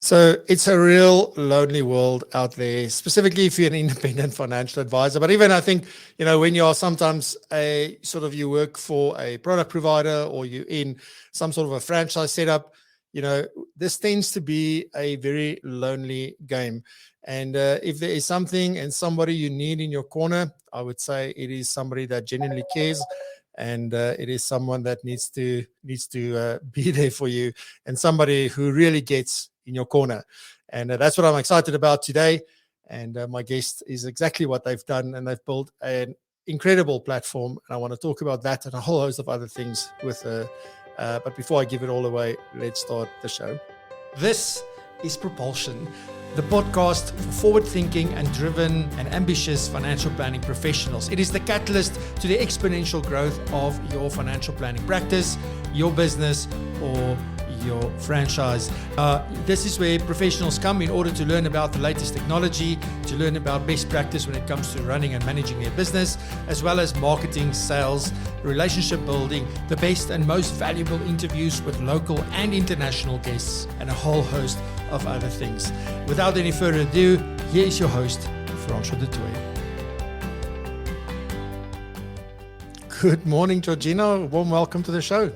So it's a real lonely world out there, specifically if you're an independent financial advisor. But even I think, when you are sometimes you work for a product provider or you're in some sort of a franchise setup, this tends to be a very lonely game. And if there is something and somebody you need in your corner, I would say it is somebody that genuinely cares. And it is someone that needs to be there for you, and somebody who really gets in your corner. And that's what I'm excited about today. And my guest is exactly what they've done, and they've built an incredible platform. And I want to talk about that and a whole host of other things with her. But before I give it all away, let's start the show. This is Propulsion, the podcast for forward-thinking and driven and ambitious financial planning professionals. It is the catalyst to the exponential growth of your financial planning practice, your business, or your franchise. This is where professionals come in order to learn about the latest technology, to learn about best practice when it comes to running and managing their business, as well as marketing, sales, relationship building, the best and most valuable interviews with local and international guests, and a whole host of other things. Without any further ado, here is your host, Francois de Toit. Good morning, Georgina. Warm welcome to the show.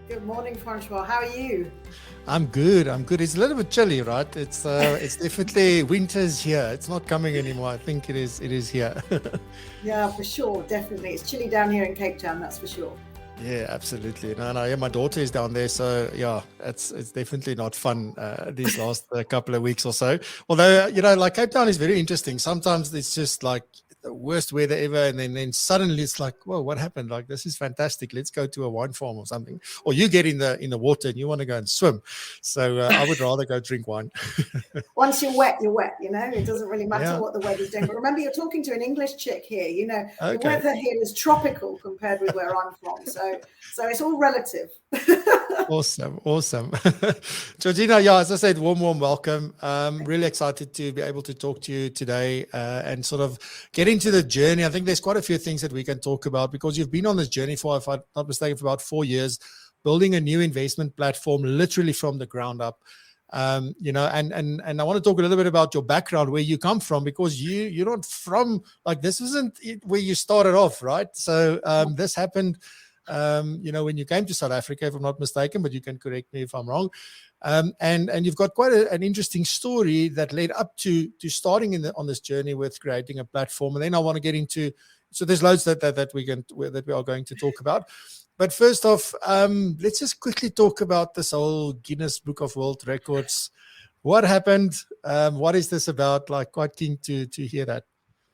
Good morning, Francois. How are you? I'm good. It's a little bit chilly, right? It's definitely winter's here. It's not coming anymore. I think it is here. Yeah, for sure. Definitely. It's chilly down here in Cape Town, that's for sure. Yeah, absolutely. No, yeah, my daughter is down there, so yeah, it's definitely not fun these last couple of weeks or so. Although, like Cape Town is very interesting. Sometimes it's just like the worst weather ever, and then suddenly it's like, whoa, what happened? Like, this is fantastic. Let's go to a wine farm or something. Or you get in the water and you want to go and swim. So I would rather go drink wine. Once you're wet, it doesn't really matter what the weather's doing. But remember, you're talking to an English chick here. The weather here is tropical compared with where I'm from. So it's all relative. Awesome. Georgina, yeah, as I said, warm welcome. Really excited to be able to talk to you today and sort of get into the journey. I think there's quite a few things that we can talk about because you've been on this journey for, if I'm not mistaken, for about 4 years, building a new investment platform literally from the ground up. And I want to talk a little bit about your background, where you come from, because you're not from, like, this isn't where you started off, right? So this happened when you came to South Africa, if I'm not mistaken, but you can correct me if I'm wrong. And you've got quite an interesting story that led up to starting on this journey with creating a platform. And then I want to get into, so there's loads that we are going to talk about. But first off, let's just quickly talk about this whole Guinness Book of World Records. What happened? What is this about? Like, quite keen to hear that.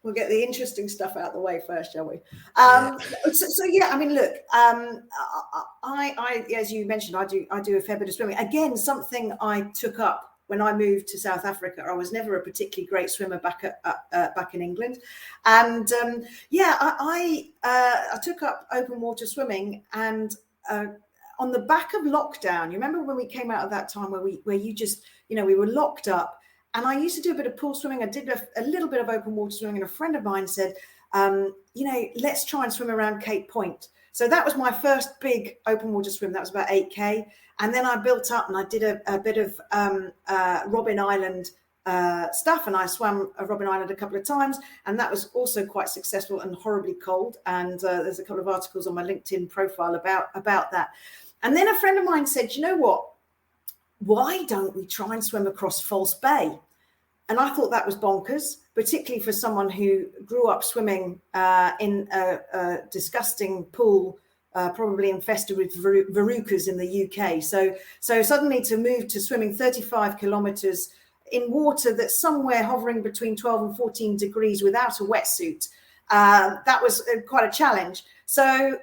We'll get the interesting stuff out of the way first, shall we? Look, I as you mentioned, I do a fair bit of swimming. Again, something I took up when I moved to South Africa. I was never a particularly great swimmer back in England, and I took up open water swimming. And on the back of lockdown, you remember when we came out of that time where we were locked up. And I used to do a bit of pool swimming. I did a little bit of open water swimming. And a friend of mine said, let's try and swim around Cape Point. So that was my first big open water swim. That was about 8K. And then I built up and I did a bit of Robben Island stuff. And I swam Robben Island a couple of times. And that was also quite successful and horribly cold. And there's a couple of articles on my LinkedIn profile about that. And then a friend of mine said, you know what? Why don't we try and swim across False Bay? And I thought that was bonkers, particularly for someone who grew up swimming in a disgusting pool, probably infested with verrucas in the UK. So suddenly to move to swimming 35 kilometers in water that's somewhere hovering between 12 and 14 degrees without a wetsuit, that was quite a challenge. So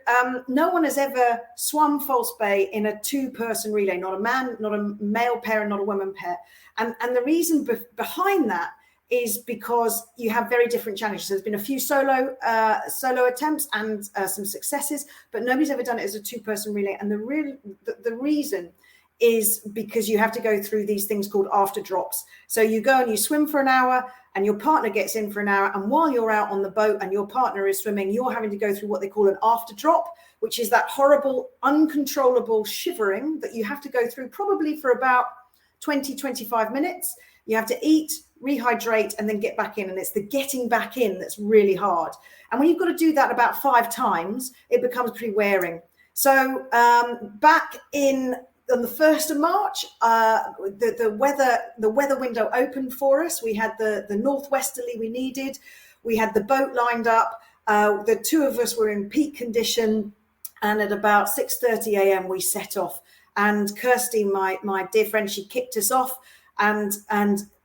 no one has ever swum False Bay in a two-person relay, not a male pair and not a woman pair. And the reason behind that is because you have very different challenges. There's been a few solo attempts and some successes, but nobody's ever done it as a two-person relay. And the reason is because you have to go through these things called after drops. So you go and you swim for an hour and your partner gets in for an hour. And while you're out on the boat and your partner is swimming, you're having to go through what they call an after drop, which is that horrible, uncontrollable shivering that you have to go through probably for about 20, 25 minutes. You have to eat, rehydrate, and then get back in. And it's the getting back in that's really hard. And when you've got to do that about 5 times, it becomes pretty wearing. So back in on the 1st of March, the weather window opened for us. We had the northwesterly we needed. We had the boat lined up. The 2 of us were in peak condition. And at about 6:30 a.m. we set off. And Kirsty, my dear friend, she kicked us off. And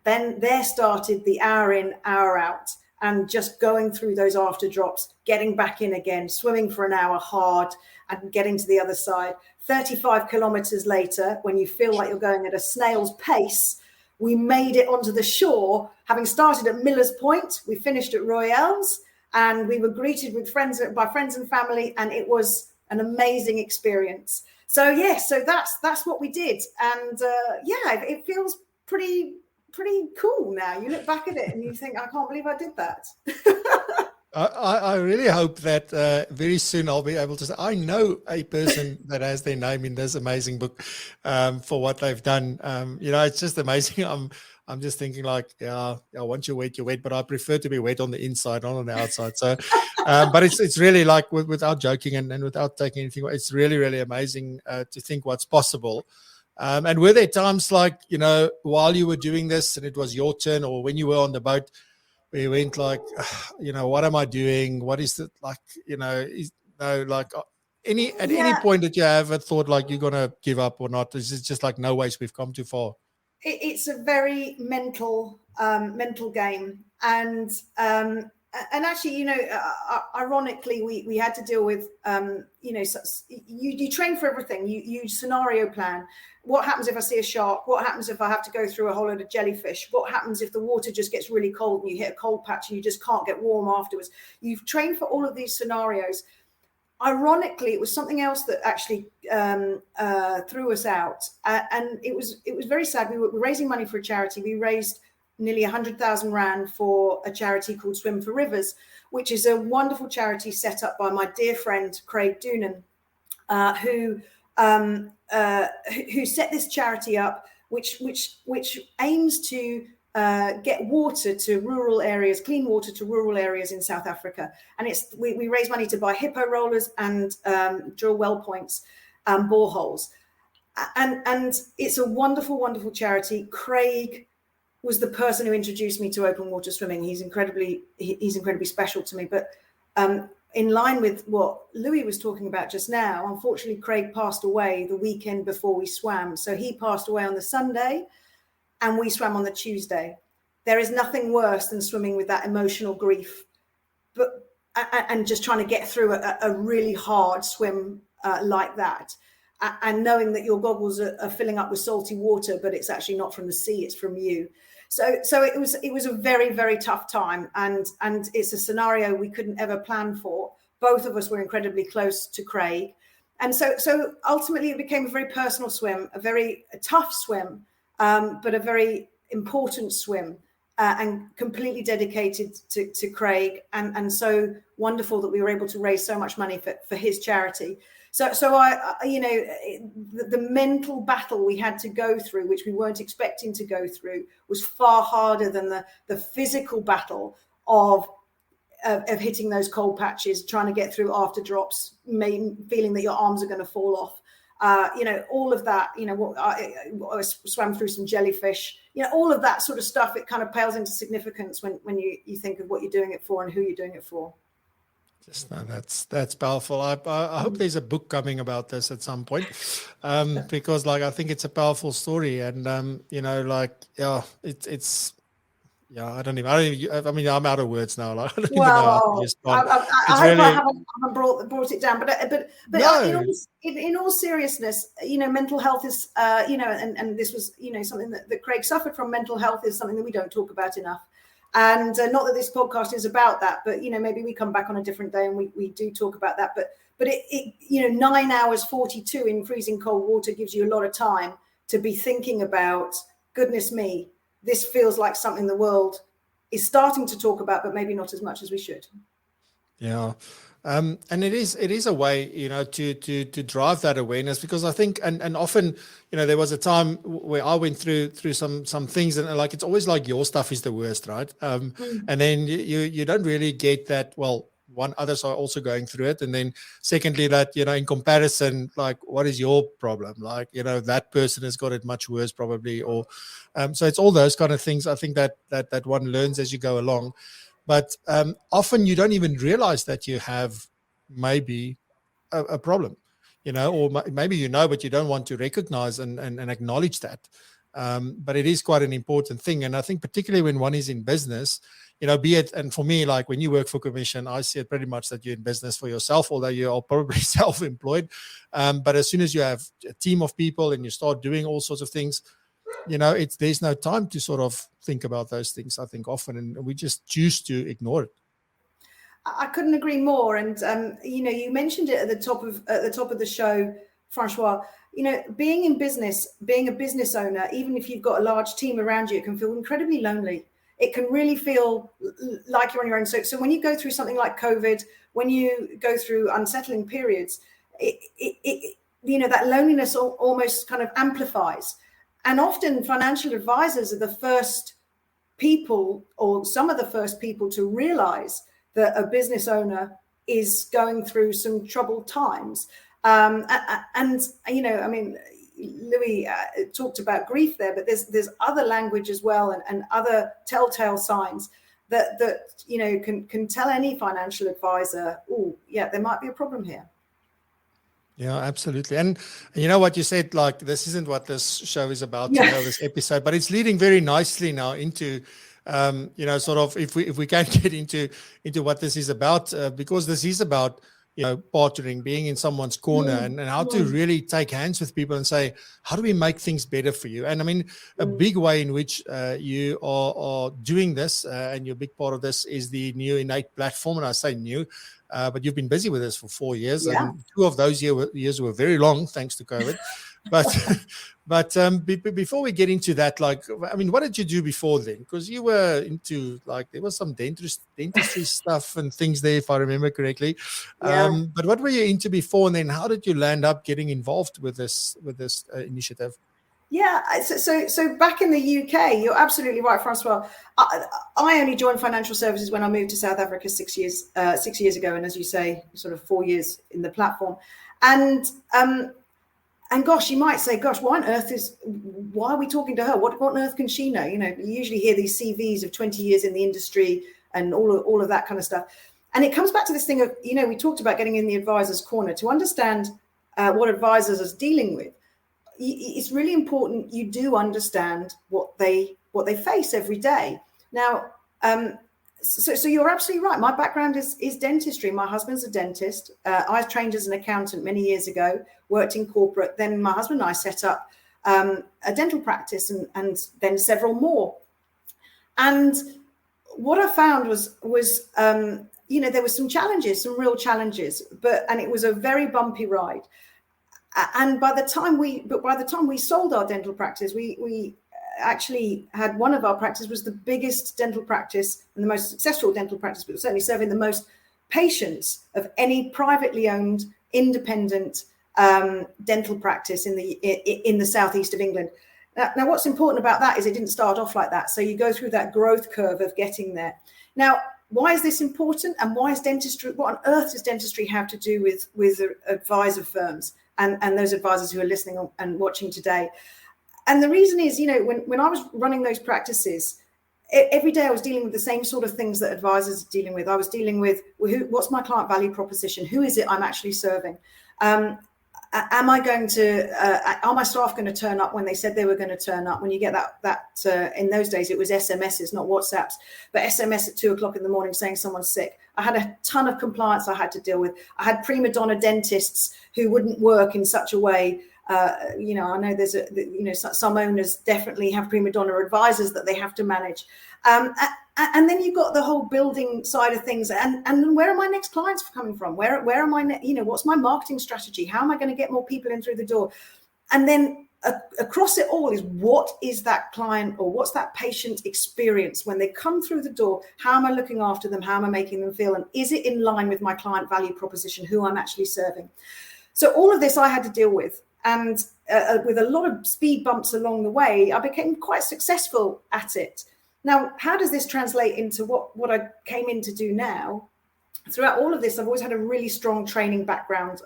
then there started the hour in, hour out. And just going through those after drops, getting back in again, swimming for an hour hard and getting to the other side. 35 kilometers later, when you feel like you're going at a snail's pace, we made it onto the shore. Having started at Miller's Point, we finished at Royale's, and we were greeted by friends and family, and it was an amazing experience. So so that's what we did, and it feels pretty cool now. You look back at it and you think, I can't believe I did that. I really hope that very soon I'll be able to say, I know a person that has their name in this amazing book for what they've done. It's just amazing. I'm just thinking like, once you're wet, but I prefer to be wet on the inside, not on the outside. So, but it's really like without joking and without taking anything, it's really, really amazing to think what's possible. And were there times like, while you were doing this and it was your turn, or when you were on the boat, where you went like, what am I doing? What is it like, any point that you have thought like you're going to give up or not? Is it just like, no ways, we've come too far? It's a very mental game. And actually, ironically, we had to deal with, you train for everything. You scenario plan. What happens if I see a shark? What happens if I have to go through a whole load of jellyfish? What happens if the water just gets really cold and you hit a cold patch and you just can't get warm afterwards? You've trained for all of these scenarios. Ironically, it was something else that actually threw us out. And it was very sad. We were raising money for a charity. We raised nearly 100,000 Rand for a charity called Swim for Rivers, which is a wonderful charity set up by my dear friend, Craig Doonan, who set this charity up, which aims to get water to rural areas, clean water to rural areas in South Africa. And we raise money to buy hippo rollers and drill well points, boreholes. And it's a wonderful, wonderful charity. Craig was the person who introduced me to open water swimming. He's incredibly special to me. But in line with what Louis was talking about just now, unfortunately, Craig passed away the weekend before we swam. So he passed away on the Sunday and we swam on the Tuesday. There is nothing worse than swimming with that emotional grief, and just trying to get through a really hard swim like that. And knowing that your goggles are filling up with salty water, but it's actually not from the sea, it's from you. So it was a very, very tough time, and it's a scenario we couldn't ever plan for. Both of us were incredibly close to Craig, and so ultimately it became a very personal swim, a very tough swim, but a very important swim, and completely dedicated to Craig, and so wonderful that we were able to raise so much money for his charity. So the mental battle we had to go through, which we weren't expecting to go through, was far harder than the physical battle of hitting those cold patches, trying to get through after drops, feeling that your arms are going to fall off. All of that, I swam through some jellyfish, all of that sort of stuff. It kind of pales into significance when you think of what you're doing it for and who you're doing it for. That's powerful. I hope there's a book coming about this at some point, because I think it's a powerful story, and it's. Yeah, I don't even. I mean, I'm out of words now. I don't even know how to respond. I haven't brought it down, but no. in all seriousness, mental health is, and this was, something that Craig suffered from. Mental health is something that we don't talk about enough. And not that this podcast is about that, but, maybe we come back on a different day and we do talk about that. But it 9 hours 42 in freezing cold water gives you a lot of time to be thinking about, goodness me, this feels like something the world is starting to talk about, but maybe not as much as we should. Yeah. And it is a way, to drive that awareness, because I think, and often, there was a time where I went through some things, and like, it's always like your stuff is the worst, right? And then you don't really get that, well, one, others are also going through it, and then secondly, that, in comparison, like, what is your problem? Like, that person has got it much worse probably, or so it's all those kind of things, I think, that one learns as you go along. But often you don't even realize that you have maybe a problem, or maybe, but you don't want to recognize and acknowledge that. But it is quite an important thing. And I think particularly when one is in business, be it, and for me, like when you work for commission, I see it pretty much that you're in business for yourself, although you are probably self-employed. But as soon as you have a team of people and you start doing all sorts of things, there's no time to sort of think about those things, I think, often, and we just choose to ignore it. I couldn't agree more. And you mentioned it at the top of the show, Francois. Being in business, being a business owner, even if you've got a large team around you, it can feel incredibly lonely. It can really feel like you're on your own. So when you go through something like COVID, when you go through unsettling periods, that loneliness almost kind of amplifies. And often financial advisors are the first people, or some of the first people, to realize that a business owner is going through some troubled times. Louis talked about grief there, but there's other language as well, and other telltale signs that can tell any financial advisor, oh yeah, there might be a problem here. Yeah, absolutely. And you know what you said, like, this isn't what this show is about, this episode, but it's leading very nicely now into, sort of, if we can get into what this is about, because this is about, partnering, being in someone's corner, and how to really take hands with people and say, how do we make things better for you? And I mean, a big way in which you are doing this, and you're a big part of this, is the new Innate platform. And I say new, but you've been busy with this for 4 years, and 2 of those years were very long, thanks to COVID. But before we get into that, like, I mean, what did you do before then? Because you were into, like, there was some dentistry stuff and things there, if I remember correctly. But what were you into before, and then how did you land up getting involved with this initiative? Yeah, so back in the UK, you're absolutely right, Francois. I only joined financial services when I moved to South Africa 6 years ago, and as you say, sort of 4 years in the platform. And gosh, you might say, gosh, why are we talking to her? What on earth can she know? You usually hear these CVs of 20 years in the industry and all of that kind of stuff. And it comes back to this thing of, we talked about getting in the advisor's corner to understand what advisors are dealing with. It's really important you do understand what they face every day. Now, so you're absolutely right. My background is dentistry. My husband's a dentist. I was trained as an accountant many years ago, worked in corporate. Then my husband and I set up a dental practice, and then several more. And what I found was there were some challenges, some real challenges, and it was a very bumpy ride. And by the time we sold our dental practice, we actually had one of our practices was the biggest dental practice and the most successful dental practice, but certainly serving the most patients of any privately owned independent dental practice in the southeast of England. Now, what's important about that is it didn't start off like that. So you go through that growth curve of getting there. Now, why is this important, and why is dentistry? What on earth does dentistry have to do with advisor firms and those advisors who are listening and watching today? And the reason is, when I was running those practices, every day I was dealing with the same sort of things that advisors are dealing with. I was dealing with what's my client value proposition? Who is it I'm actually serving? Are my staff going to turn up when they said they were going to turn up? When you get that in those days, it was SMSs, not WhatsApps, but SMS at 2:00 in the morning saying someone's sick. I had a ton of compliance I had to deal with. I had prima donna dentists who wouldn't work in such a way. I know there's some owners definitely have prima donna advisors that they have to manage. And then you've got the whole building side of things. And where are my next clients coming from? Where am I, what's my marketing strategy? How am I going to get more people in through the door? And then across it all is, what is that client or what's that patient experience when they come through the door? How am I looking after them? How am I making them feel? And is it in line with my client value proposition, who I'm actually serving? So all of this I had to deal with. And with a lot of speed bumps along the way, I became quite successful at it. Now, how does this translate into what I came in to do now? Throughout all of this, I've always had a really strong training background.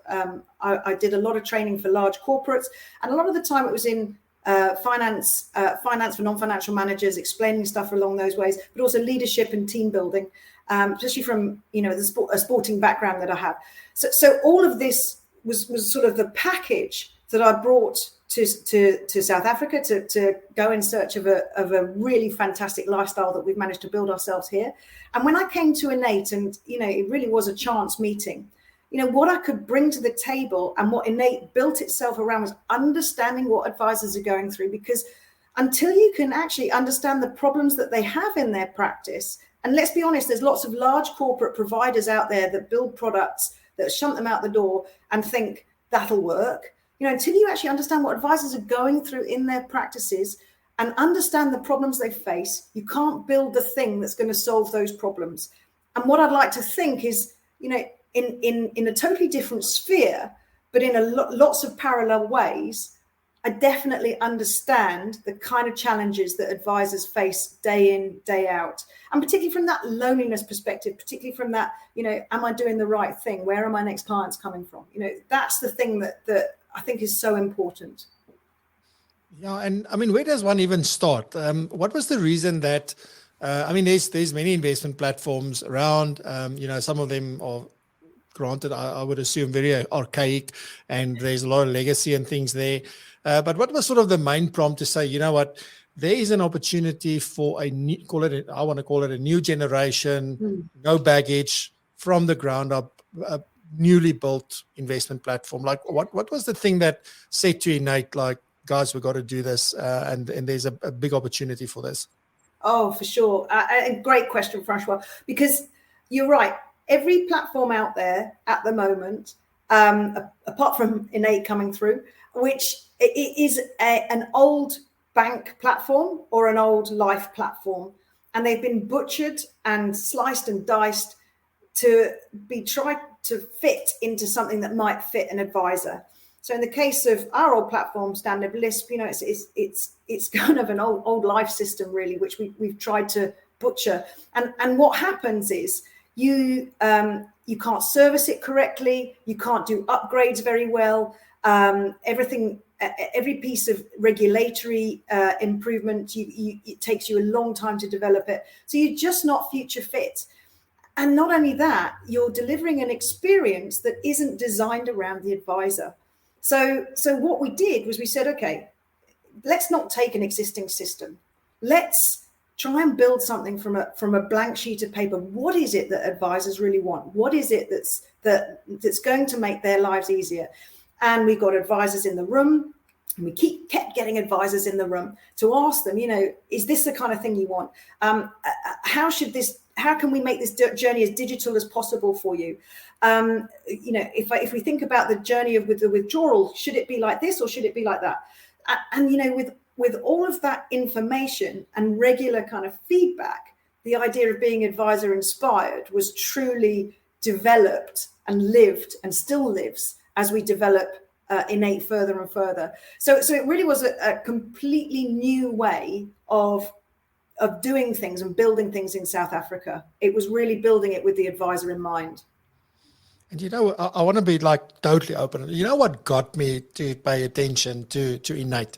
I did a lot of training for large corporates, and a lot of the time it was in finance for non-financial managers, explaining stuff along those ways, but also leadership and team building, especially from a sporting background that I have. So all of this was sort of the package that I brought to South Africa to go in search of a really fantastic lifestyle that we've managed to build ourselves here. And when I came to Innate, and it really was a chance meeting, what I could bring to the table and what Innate built itself around was understanding what advisors are going through. Because until you can actually understand the problems that they have in their practice, and let's be honest, there's lots of large corporate providers out there that build products that shunt them out the door and think that'll work. Until you actually understand what advisors are going through in their practices and understand the problems they face, you can't build the thing that's going to solve those problems. And what I'd like to think is, in a totally different sphere, but in lots of parallel ways, I definitely understand the kind of challenges that advisors face day in, day out. And particularly from that loneliness perspective, particularly from that, am I doing the right thing? Where are my next clients coming from? That's the thing that I think is so important. Yeah, and I mean, where does one even start? What was the reason that, there's many investment platforms around, some of them are, granted, I would assume very archaic, and there's a lot of legacy and things there. But what was sort of the main prompt to say, there is an opportunity for I want to call it a new generation, no baggage, from the ground up, newly built investment platform? Like what was the thing that said to Innate, like, guys, we've got to do this, and there's a big opportunity for this? Oh, for sure. A great question, Francois, because you're right. Every platform out there at the moment, apart from Innate coming through, which it is an old bank platform or an old life platform, and they've been butchered and sliced and diced to be tried to fit into something that might fit an advisor. So in the case of our old platform, Standard Lisp, it's kind of an old life system, really, which we've tried to butcher. And what happens is you can't service it correctly, you can't do upgrades very well. Every piece of regulatory improvement, it takes you a long time to develop it. So you're just not future fit. And not only that, you're delivering an experience that isn't designed around the advisor. So what we did was we said, okay, let's not take an existing system. Let's try and build something from a blank sheet of paper. What is it that advisors really want? What is it that's going to make their lives easier? And we got advisors in the room, and we kept getting advisors in the room to ask them, is this the kind of thing you want? How can we make this journey as digital as possible for you? If we think about the journey with the withdrawal, should it be like this or should it be like that? And with all of that information and regular kind of feedback, the idea of being advisor inspired was truly developed and lived and still lives as we develop Innate further and further. So it really was a completely new way of doing things and building things in South Africa. It was really building it with the advisor in mind. And I want to be like totally open. What got me to pay attention to Innate?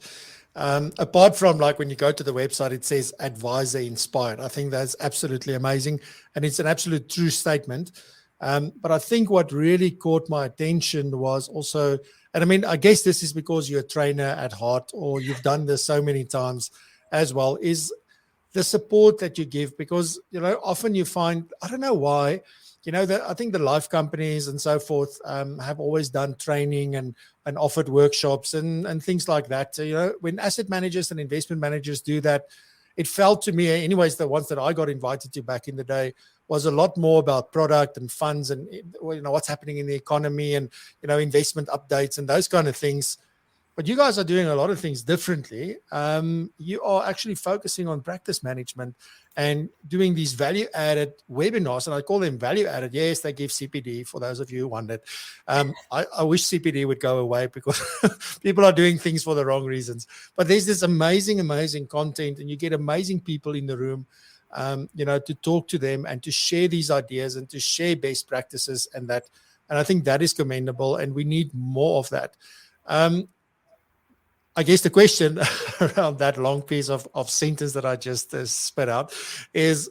Apart from like when you go to the website, it says advisor inspired. I think that's absolutely amazing. And it's an absolute true statement. But I think what really caught my attention was also, and I guess this is because you're a trainer at heart, or you've done this so many times as well, is the support that you give. Because, often you find, I don't know why, I think the life companies and so forth have always done training and offered workshops and things like that. So, when asset managers and investment managers do that, it felt to me, anyways, the ones that I got invited to back in the day, was a lot more about product and funds and, what's happening in the economy and, investment updates and those kind of things. but you guys are doing a lot of things differently. You are actually focusing on practice management and doing these value-added webinars, and I call them value-added. Yes, they give CPD, for those of you who wondered. I wish CPD would go away, because people are doing things for the wrong reasons. But there's this amazing content, and you get amazing people in the room, to talk to them and to share these ideas and to share best practices, and I think that is commendable, and we need more of that. I guess the question around that long piece of sentence that I just spit out is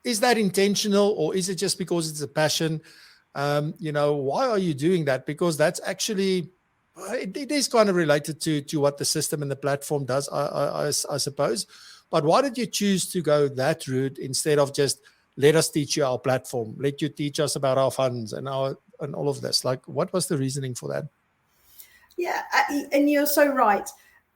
that intentional, or is it just because it's a passion? Why are you doing that? Because that's actually, it is kind of related to what the system and the platform does, I suppose. But why did you choose to go that route instead of just let us teach you our platform, let you teach us about our funds and all of this? Like, what was the reasoning for that? Yeah, and you're so right.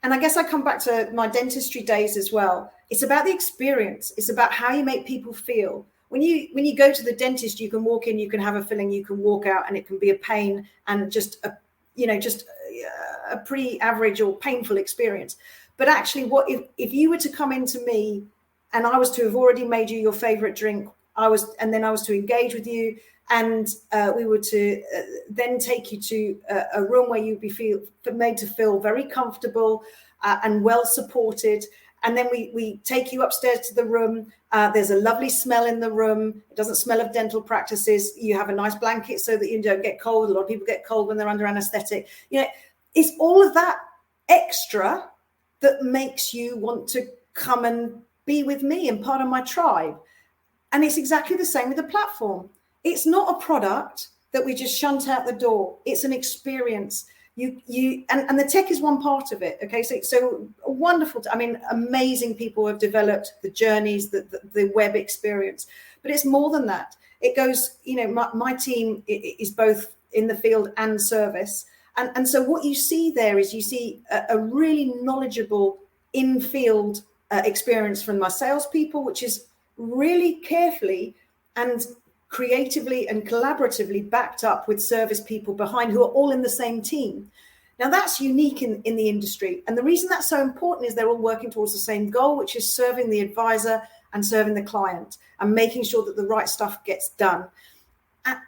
And I guess I come back to my dentistry days as well. It's about the experience. It's about how you make people feel. When you go to the dentist, you can walk in, you can have a filling, you can walk out, and it can be a pain and just a pretty average or painful experience. But actually, if you were to come into me and I was to have already made you your favorite drink, and then I was to engage with you, and we were to then take you to a room where you'd be made to feel very comfortable and well supported. And then we take you upstairs to the room. There's a lovely smell in the room. It doesn't smell of dental practices. You have a nice blanket so that you don't get cold. A lot of people get cold when they're under anesthetic. It's all of that extra that makes you want to come and be with me and part of my tribe. And it's exactly the same with the platform. It's not a product that we just shunt out the door. It's an experience. And the tech is one part of it. Okay, so wonderful. Amazing people have developed the journeys, the web experience. But it's more than that. It goes. My team is both in the field and service, and so what you see there is a really knowledgeable in-field experience from my salespeople, which is really carefully and creatively and collaboratively backed up with service people behind, who are all in the same team. Now, that's unique in the industry. And the reason that's so important is they're all working towards the same goal, which is serving the advisor and serving the client and making sure that the right stuff gets done.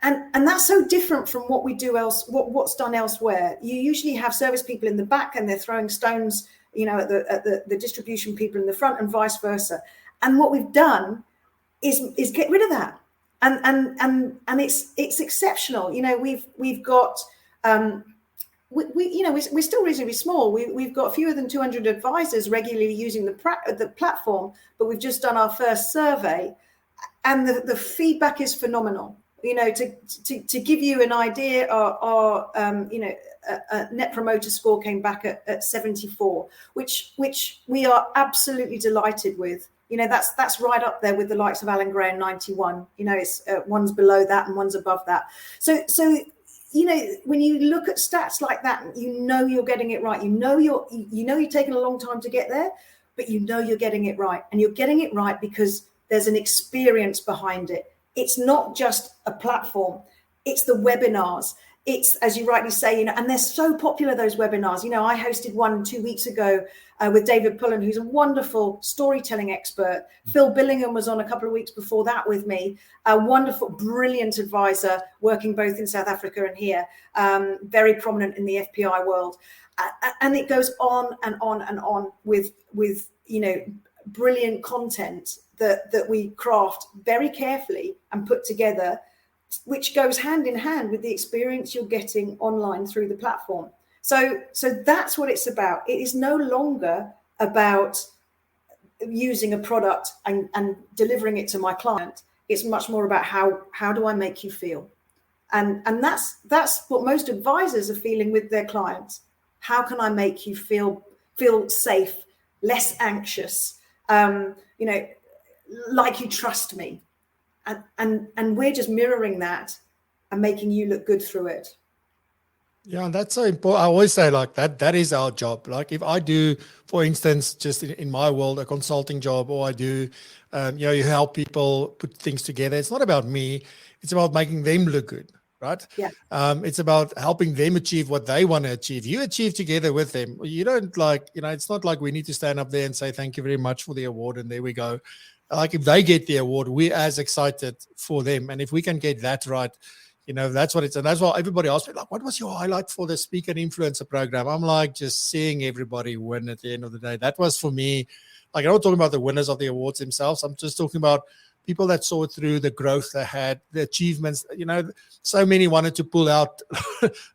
And that's so different from what we do what's done elsewhere. You usually have service people in the back and they're throwing stones, at the distribution people in the front, and vice versa. And what we've done is get rid of that. And it's exceptional. We've got we're still reasonably small. We've got fewer than 200 advisors regularly using the platform, but we've just done our first survey, and the feedback is phenomenal. To give you an idea, our net promoter score came back at 74, which we are absolutely delighted with. That's right up there with the likes of Alan Gray and 91. It's one's below that and one's above that. So when you look at stats like that, you're getting it right. You're taking a long time to get there, but you're getting it right, and you're getting it right because there's an experience behind it. It's not just a platform. It's the webinars. It's, as you rightly say, and they're so popular, those webinars. I hosted one 2 weeks ago with David Pullen, who's a wonderful storytelling expert. Phil Billingham was on a couple of weeks before that with me, a wonderful, brilliant advisor working both in South Africa and here, very prominent in the FPI world. And it goes on and on and on with brilliant content that we craft very carefully and put together, which goes hand in hand with the experience you're getting online through the platform. So that's what it's about. It is no longer about using a product and delivering it to my client. It's much more about how do I make you feel? And that's what most advisors are feeling with their clients. How can I make you feel safe, less anxious, like you trust me? And we're just mirroring that and making you look good through it. Yeah, and that's so important. I always say that is our job. Like if I do, for instance, just in my world, a consulting job, or I do, you help people put things together. It's not about me. It's about making them look good. right? Yeah. It's about helping them achieve what they want to achieve. You achieve together with them. You don't it's not like we need to stand up there and say, thank you very much for the award, and there we go. Like if they get the award, we're as excited for them. And if we can get that right, that's what it's, and that's why everybody asks me, like, what was your highlight for the speaker and influencer program? I'm like, just seeing everybody win at the end of the day. That was for me, like, I'm not talking about the winners of the awards themselves. I'm just talking about people that saw through the growth they had, the achievements. So many wanted to pull out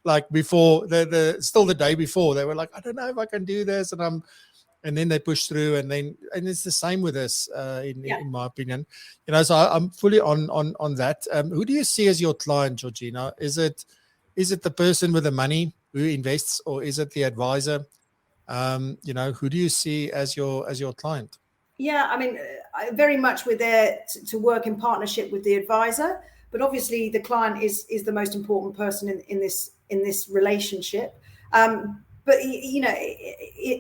like before still the day before. They were like, I don't know if I can do this. And then they push through, and it's the same with us, in my opinion. So I'm fully on that. Who do you see as your client, Georgina? Is it the person with the money who invests, or is it the advisor? Who do you see as your client? Yeah, I mean, very much we're there to work in partnership with the advisor, but obviously the client is the most important person in this relationship. But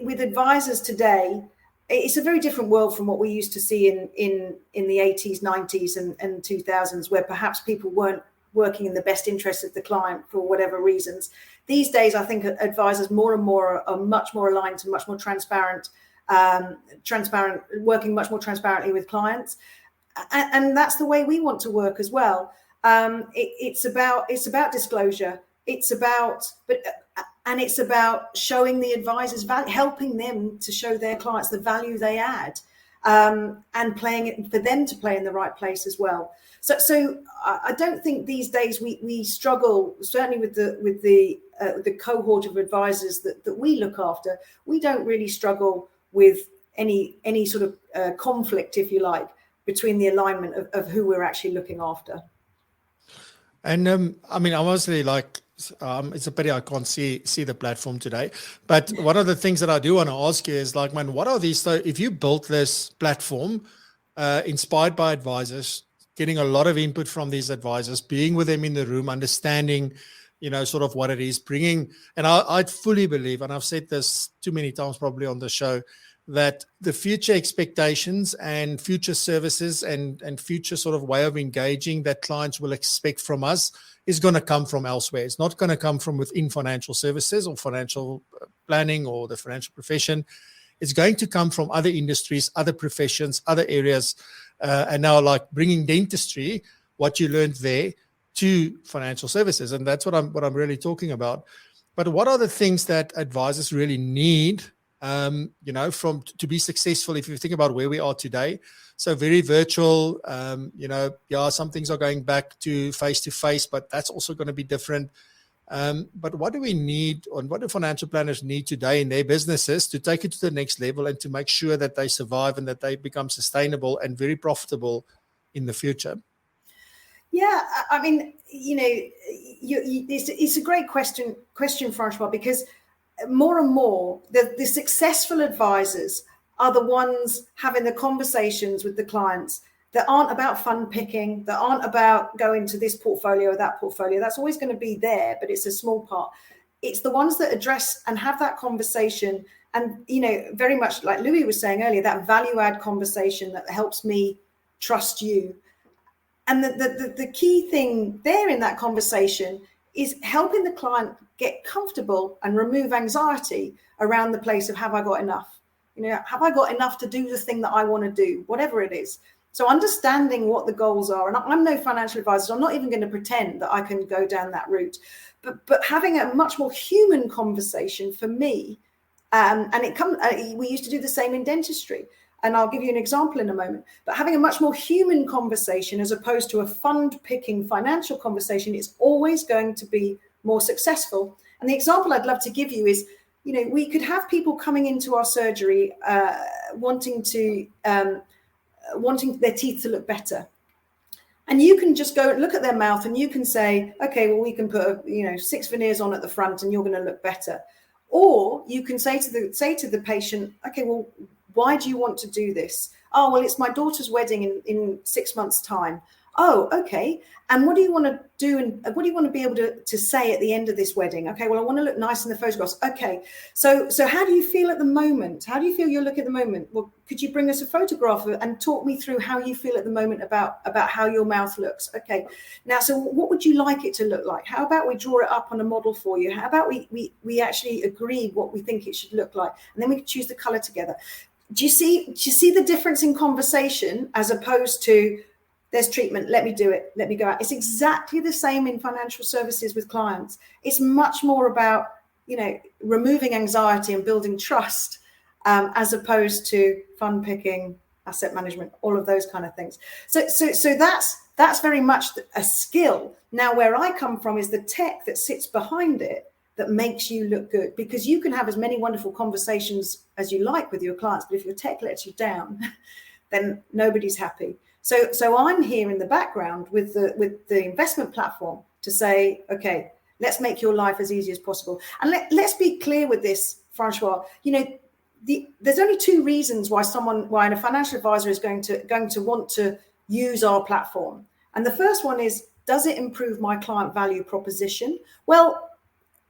with advisors today, it's a very different world from what we used to see in the 80s, 90s, and 2000s, where perhaps people weren't working in the best interest of the client for whatever reasons. These days, I think advisors more and more are much more aligned to much more transparent, working much more transparently with clients, and that's the way we want to work as well. It's about disclosure. It's about showing the advisors value, helping them to show their clients the value they add, and playing it for them to play in the right place as well. So I don't think these days we struggle, certainly with the cohort of advisors that we look after. We don't really struggle with any sort of conflict, if you like, between the alignment of who we're actually looking after. And I mean, obviously, like, it's a pity I can't see the platform today. But one of the things that I do want to ask you is, like, man, what are these? So if you built this platform inspired by advisors, getting a lot of input from these advisors, being with them in the room, understanding, sort of what it is, bringing, and I fully believe, and I've said this too many times probably on the show, that the future expectations and future services and future sort of way of engaging that clients will expect from us is going to come from elsewhere. It's not going to come from within financial services or financial planning or the financial profession. It's going to come from other industries, other professions, other areas. And now, like, bringing dentistry, what you learned there, to financial services. And that's what I'm really talking about. But what are the things that advisors really need, to be successful, if you think about where we are today? So very virtual, some things are going back to face, but that's also going to be different. But what do we need, and what do financial planners need today in their businesses to take it to the next level and to make sure that they survive and that they become sustainable and very profitable in the future? Yeah, I mean, it's a great question, Francois, because more and more the successful advisors are the ones having the conversations with the clients that aren't about fund picking, that aren't about going to this portfolio or that portfolio. That's always going to be there, but it's a small part. It's the ones that address and have that conversation. And, very much like Louis was saying earlier, that value add conversation that helps me trust you. And the key thing there in that conversation is helping the client get comfortable and remove anxiety around the place of, have I got enough? Have I got enough to do the thing that I want to do, whatever it is? So understanding what the goals are, and I'm no financial advisor, so I'm not even going to pretend that I can go down that route, but having a much more human conversation for me, we used to do the same in dentistry. And I'll give you an example in a moment, but having a much more human conversation as opposed to a fund picking financial conversation is always going to be more successful. And the example I'd love to give you is, we could have people coming into our surgery wanting their teeth to look better. And you can just go look at their mouth and you can say, okay, well, we can put 6 veneers on at the front and you're going to look better. Or you can say to the patient, okay, well, why do you want to do this? Oh, well, it's my daughter's wedding in 6 months' time. Oh, okay. And what do you want to do? And what do you want to be able to say at the end of this wedding? Okay, well, I want to look nice in the photographs. Okay, so how do you feel at the moment? How do you feel your look at the moment? Well, could you bring us a photograph and talk me through how you feel at the moment about how your mouth looks? Okay, now, so what would you like it to look like? How about we draw it up on a model for you? How about we actually agree what we think it should look like, and then we can choose the color together. Do you see the difference in conversation as opposed to, there's treatment, let me do it, let me go out? It's exactly the same in financial services with clients. It's much more about, removing anxiety and building trust, as opposed to fund picking, asset management, all of those kind of things. So that's very much a skill. Now, where I come from is the tech that sits behind it that makes you look good, because you can have as many wonderful conversations as you like with your clients, but if your tech lets you down, then nobody's happy. So I'm here in the background with the investment platform to say, okay, let's make your life as easy as possible. And let's be clear with this, Francois. There's only two reasons why a financial advisor is going to want to use our platform. And the first one is, does it improve my client value proposition? Well,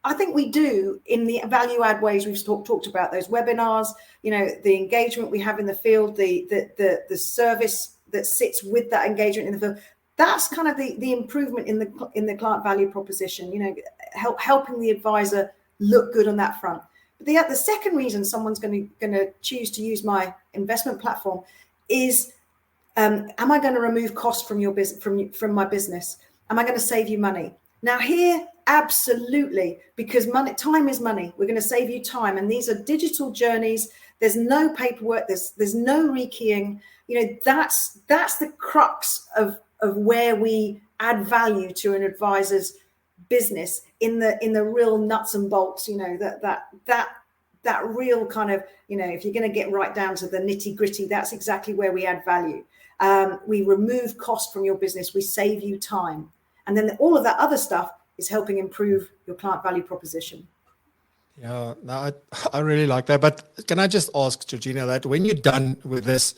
I think we do, in the value add ways we've talked about, those webinars, the engagement we have in the field, the service that sits with that engagement in the field. That's kind of the improvement in the client value proposition, helping the advisor look good on that front. But the second reason someone's going to choose to use my investment platform is, am I going to remove costs from your business, from my business? Am I going to save you money? Now here, absolutely, because time is money. We're going to save you time, and these are digital journeys. There's no paperwork. There's no rekeying. That's the crux of where we add value to an advisor's business in the real nuts and bolts. That real kind of, if you're going to get right down to the nitty gritty, that's exactly where we add value. We remove cost from your business. We save you time. And then all of that other stuff is helping improve your client value proposition. Yeah, no, I really like that. But can I just ask, Georgina, that when you're done with this,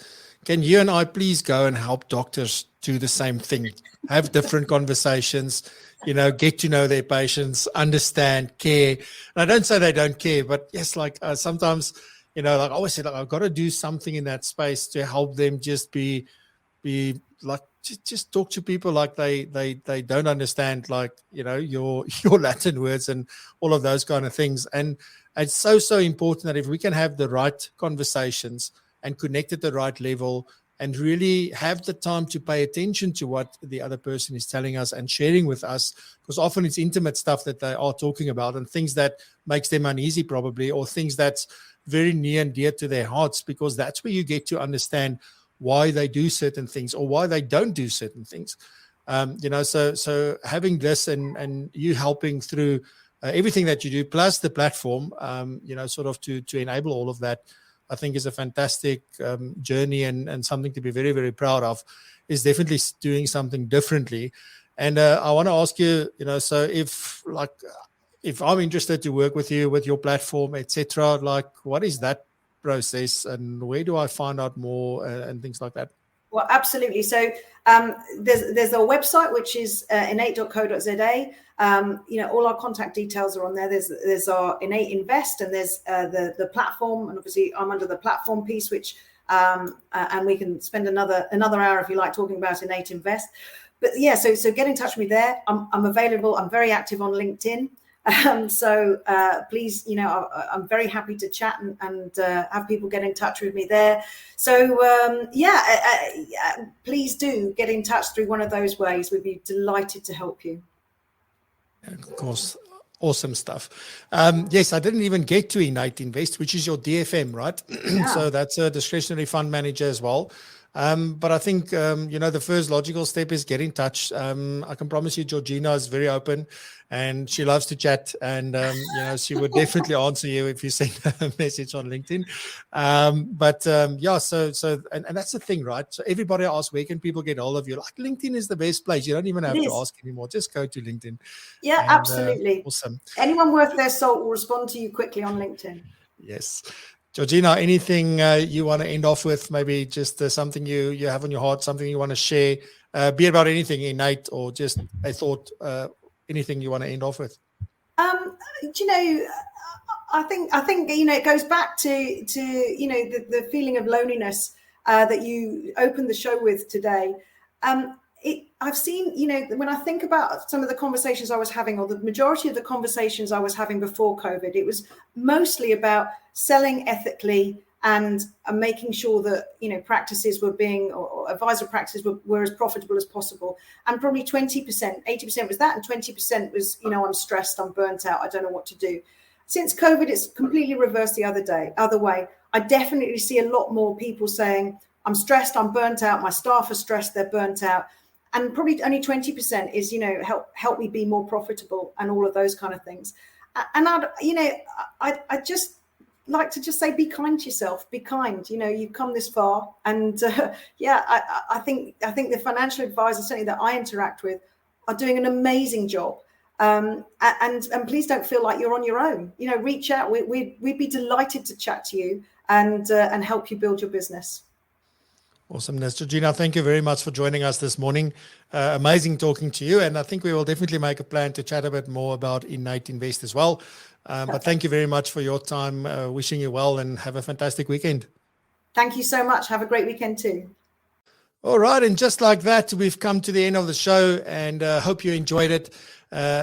can you and I please go and help doctors do the same thing? Have different conversations, get to know their patients, understand, care. And I don't say they don't care, but yes, sometimes, like I always say, I've got to do something in that space to help them just be like, just talk to people like they don't understand, your Latin words and all of those kind of things. And it's so important that if we can have the right conversations and connect at the right level and really have the time to pay attention to what the other person is telling us and sharing with us, because often it's intimate stuff that they are talking about and things that makes them uneasy probably, or things that's very near and dear to their hearts, because that's where you get to understand why they do certain things or why they don't do certain things. So having this and you helping through everything that you do, plus the platform, sort of to enable all of that, I think is a fantastic journey and something to be very, very proud of. Is definitely doing something differently. And I want to ask you, so if I'm interested to work with you, with your platform, etc., what is that process and where do I find out more and things like that? Well, absolutely. So there's a website, which is innate.co.za. All our contact details are on there. There's our Innate Invest, and there's the platform, and obviously I'm under the platform piece, which and we can spend another hour if you like talking about Innate Invest. But yeah, so get in touch with me there. I'm available. I'm very active on LinkedIn. So please, I'm very happy to chat and have people get in touch with me there. So please do get in touch through one of those ways. We'd be delighted to help you. Of course. Awesome stuff. Yes, I didn't even get to Innate Invest, which is your DFM, right? Yeah. So that's a discretionary fund manager as well. But I think, the first logical step is get in touch. I can promise you Georgina is very open and she loves to chat, and, she would definitely answer you if you send her a message on LinkedIn. And that's the thing, right? So everybody asks, where can people get hold of you? Like, LinkedIn is the best place. You don't even have to ask anymore. Just go to LinkedIn. Yeah, and, absolutely. Awesome. Anyone worth their salt will respond to you quickly on LinkedIn. Yes. Georgina, anything you want to end off with? Maybe just something you have on your heart, something you want to share be it about anything innate or just a thought, anything you want to end off with. I think it goes back to the feeling of loneliness that you opened the show with today. I've seen, when I think about some of the conversations I was having, or the majority of the conversations I was having before COVID, it was mostly about selling ethically and making sure that, practices were being, or advisor practices were as profitable as possible. And probably 20%, 80% was that, and 20% was, I'm stressed, I'm burnt out, I don't know what to do. Since COVID, it's completely reversed the other way. I definitely see a lot more people saying, I'm stressed, I'm burnt out, my staff are stressed, they're burnt out. And probably only 20% is, help me be more profitable and all of those kind of things. And I just like to just say, be kind to yourself, be kind. You've come this far. And I think the financial advisors, certainly that I interact with, are doing an amazing job. And please don't feel like you're on your own. Reach out. We'd be delighted to chat to you and help you build your business. Awesomeness. Georgina, thank you very much for joining us this morning. Amazing talking to you. And I think we will definitely make a plan to chat a bit more about Innate Invest as well. But thank you very much for your time. Wishing you well and have a fantastic weekend. Thank you so much. Have a great weekend too. All right. And just like that, we've come to the end of the show and hope you enjoyed it.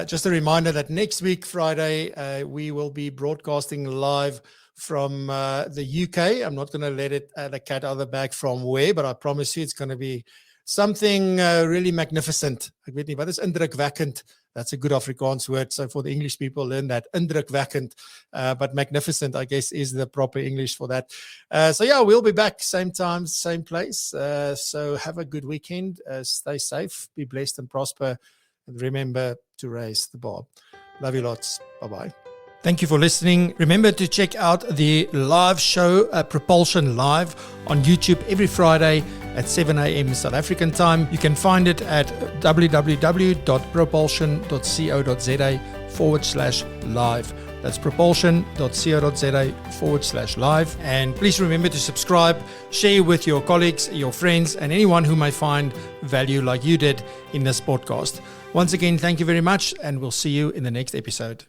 Just a reminder that next week, Friday, we will be broadcasting live from the UK. I'm not going to let the cat out of the bag from where, but I promise you it's going to be something really magnificent. Ek weet nie, wat is indrukwekkend? That's a good Afrikaans word. So for the English people, learn that. Indrukwekkend, but magnificent, I guess, is the proper English for that. We'll be back same time, same place. So have a good weekend. Stay safe, be blessed and prosper. And remember to raise the bar. Love you lots. Bye-bye. Thank you for listening. Remember to check out the live show, Propulsion Live, on YouTube every Friday at 7 a.m. South African time. You can find it at www.propulsion.co.za/live. That's propulsion.co.za/live. And please remember to subscribe, share with your colleagues, your friends, and anyone who may find value like you did in this podcast. Once again, thank you very much, and we'll see you in the next episode.